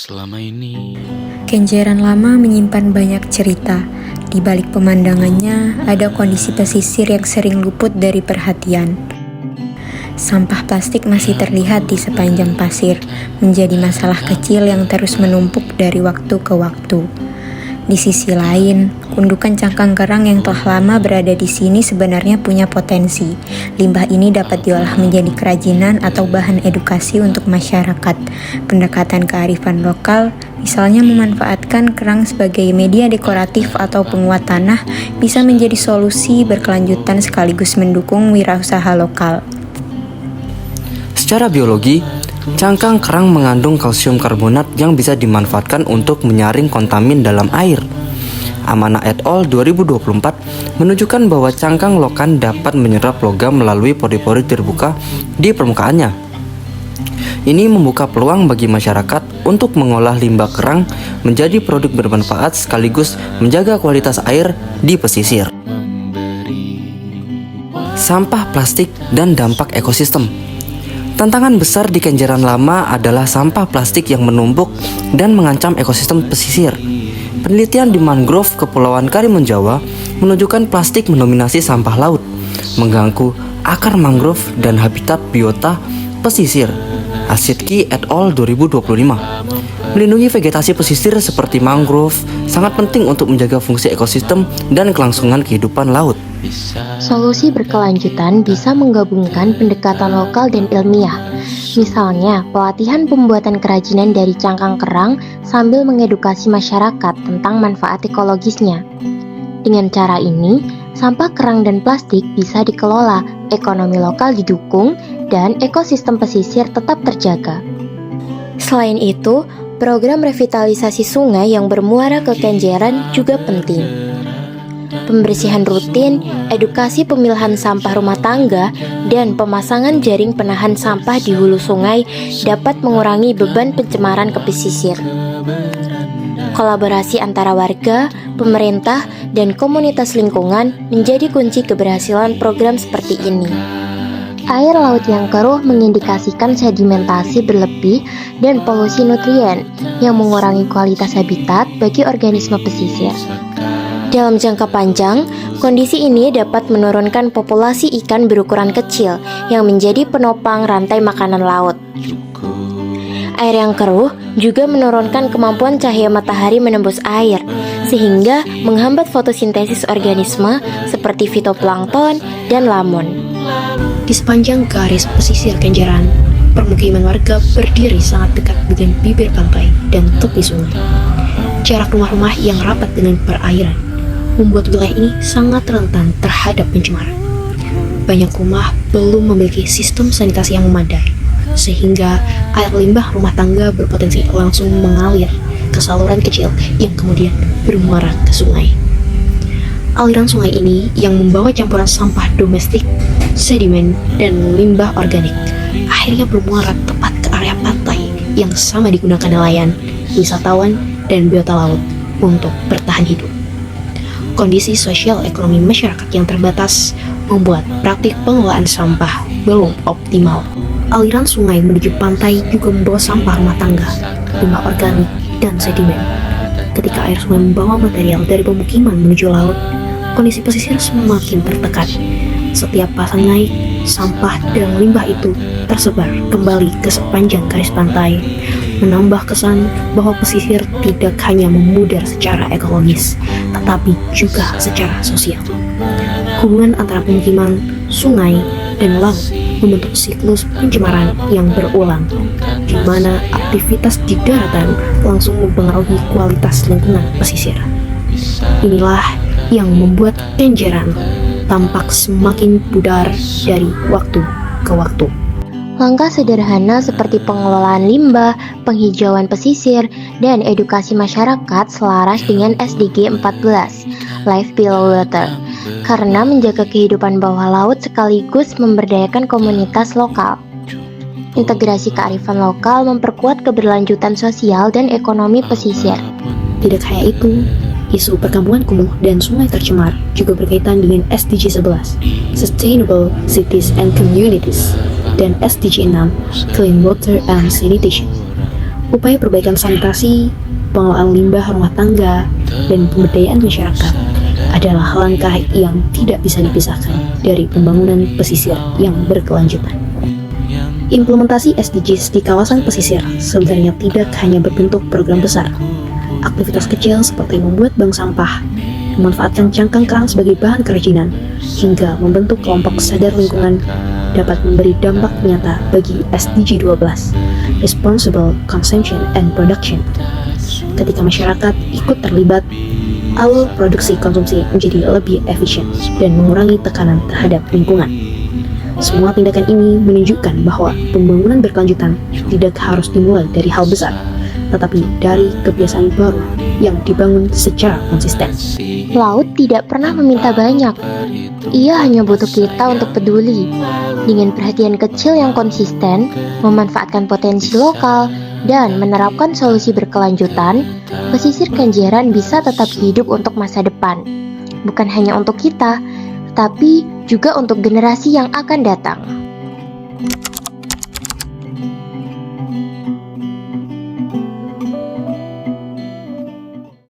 selama ini. Kenjeran lama menyimpan banyak cerita. Di balik pemandangannya, ada kondisi pesisir yang sering luput dari perhatian. Sampah plastik masih terlihat di sepanjang pasir, menjadi masalah kecil yang terus menumpuk dari waktu ke waktu. Di sisi lain, gundukan cangkang kerang yang telah lama berada di sini sebenarnya punya potensi. Limbah ini dapat diolah menjadi kerajinan atau bahan edukasi untuk masyarakat. Pendekatan kearifan lokal, misalnya memanfaatkan kerang sebagai media dekoratif atau penguat tanah, bisa menjadi solusi berkelanjutan sekaligus mendukung wirausaha lokal. Secara biologi, cangkang kerang mengandung kalsium karbonat yang bisa dimanfaatkan untuk menyaring kontamin dalam air. Amana et al. 2024 menunjukkan bahwa cangkang lokan dapat menyerap logam melalui pori-pori terbuka di permukaannya. Ini membuka peluang bagi masyarakat untuk mengolah limbah kerang menjadi produk bermanfaat sekaligus menjaga kualitas air di pesisir. Sampah plastik dan dampak ekosistem. Tantangan besar di Kenjeran Lama adalah sampah plastik yang menumpuk dan mengancam ekosistem pesisir. Penelitian di mangrove Kepulauan Karimun Jawa menunjukkan plastik mendominasi sampah laut, mengganggu akar mangrove dan habitat biota pesisir. Asidki et al. 2025. Melindungi vegetasi pesisir seperti mangrove sangat penting untuk menjaga fungsi ekosistem dan kelangsungan kehidupan laut. Solusi berkelanjutan bisa menggabungkan pendekatan lokal dan ilmiah. Misalnya, pelatihan pembuatan kerajinan dari cangkang kerang sambil mengedukasi masyarakat tentang manfaat ekologisnya. Dengan cara ini, sampah kerang dan plastik bisa dikelola, ekonomi lokal didukung, dan ekosistem pesisir tetap terjaga. Selain itu, program revitalisasi sungai yang bermuara ke Kenjeran juga penting. Pembersihan rutin, edukasi pemilahan sampah rumah tangga, dan pemasangan jaring penahan sampah di hulu sungai dapat mengurangi beban pencemaran ke pesisir. Kolaborasi antara warga, pemerintah, dan komunitas lingkungan menjadi kunci keberhasilan program seperti ini. Air laut yang keruh mengindikasikan sedimentasi berlebih dan polusi nutrien yang mengurangi kualitas habitat bagi organisme pesisir. Dalam jangka panjang, kondisi ini dapat menurunkan populasi ikan berukuran kecil yang menjadi penopang rantai makanan laut. Air yang keruh juga menurunkan kemampuan cahaya matahari menembus air, sehingga menghambat fotosintesis organisme seperti fitoplankton dan lamon. Di sepanjang garis pesisir Kenjeran, permukiman warga berdiri sangat dekat dengan bibir pantai dan tepi sungai. Jarak rumah-rumah yang rapat dengan perairan membuat wilayah ini sangat rentan terhadap pencemaran. Banyak rumah belum memiliki sistem sanitasi yang memadai, sehingga air limbah rumah tangga berpotensi langsung mengalir ke saluran kecil yang kemudian bermuara ke sungai. Aliran sungai ini yang membawa campuran sampah domestik, sedimen, dan limbah organik akhirnya bermuara tepat ke area pantai yang sama digunakan nelayan, wisatawan, dan biota laut untuk bertahan hidup. Kondisi sosial ekonomi masyarakat yang terbatas membuat praktik pengelolaan sampah belum optimal. Aliran sungai menuju pantai juga membawa sampah rumah tangga, limbah organik, dan sedimen. Ketika air sungai membawa material dari pemukiman menuju laut, kondisi pesisir semakin tertekan. Setiap pasang naik, sampah dan limbah itu tersebar kembali ke sepanjang garis pantai, menambah kesan bahwa pesisir tidak hanya memudar secara ekologis, tetapi juga secara sosial. Hubungan antara pemukiman, sungai, dan laut membentuk siklus pencemaran yang berulang, di mana aktivitas di daratan langsung mempengaruhi kualitas lingkungan pesisir. Inilah yang membuat Kenjeran tampak semakin pudar dari waktu ke waktu. Langkah sederhana seperti pengelolaan limbah, penghijauan pesisir, dan edukasi masyarakat selaras dengan SDG 14, Life Below Water, karena menjaga kehidupan bawah laut sekaligus memberdayakan komunitas lokal. Integrasi kearifan lokal memperkuat keberlanjutan sosial dan ekonomi pesisir. Tidak hanya itu, isu perkampungan kumuh dan sungai tercemar juga berkaitan dengan SDG 11, Sustainable Cities and Communities, dan SDG 6, Clean Water and Sanitation. Upaya perbaikan sanitasi, pengelolaan limbah rumah tangga, dan pemberdayaan masyarakat adalah langkah yang tidak bisa dipisahkan dari pembangunan pesisir yang berkelanjutan. Implementasi SDGs di kawasan pesisir sebenarnya tidak hanya berbentuk program besar. Aktivitas kecil seperti membuat bank sampah, memanfaatkan cangkang kerang sebagai bahan kerajinan, hingga membentuk kelompok sadar lingkungan dapat memberi dampak nyata bagi SDG 12, Responsible Consumption and Production. Ketika masyarakat ikut terlibat, alur produksi konsumsi menjadi lebih efisien dan mengurangi tekanan terhadap lingkungan. Semua tindakan ini menunjukkan bahwa pembangunan berkelanjutan tidak harus dimulai dari hal besar, tetapi dari kebiasaan baru yang dibangun secara konsisten. Laut tidak pernah meminta banyak. Ia hanya butuh kita untuk peduli. Dengan perhatian kecil yang konsisten, memanfaatkan potensi lokal, dan menerapkan solusi berkelanjutan, pesisir Kenjeran bisa tetap hidup untuk masa depan. Bukan hanya untuk kita, tapi juga untuk generasi yang akan datang.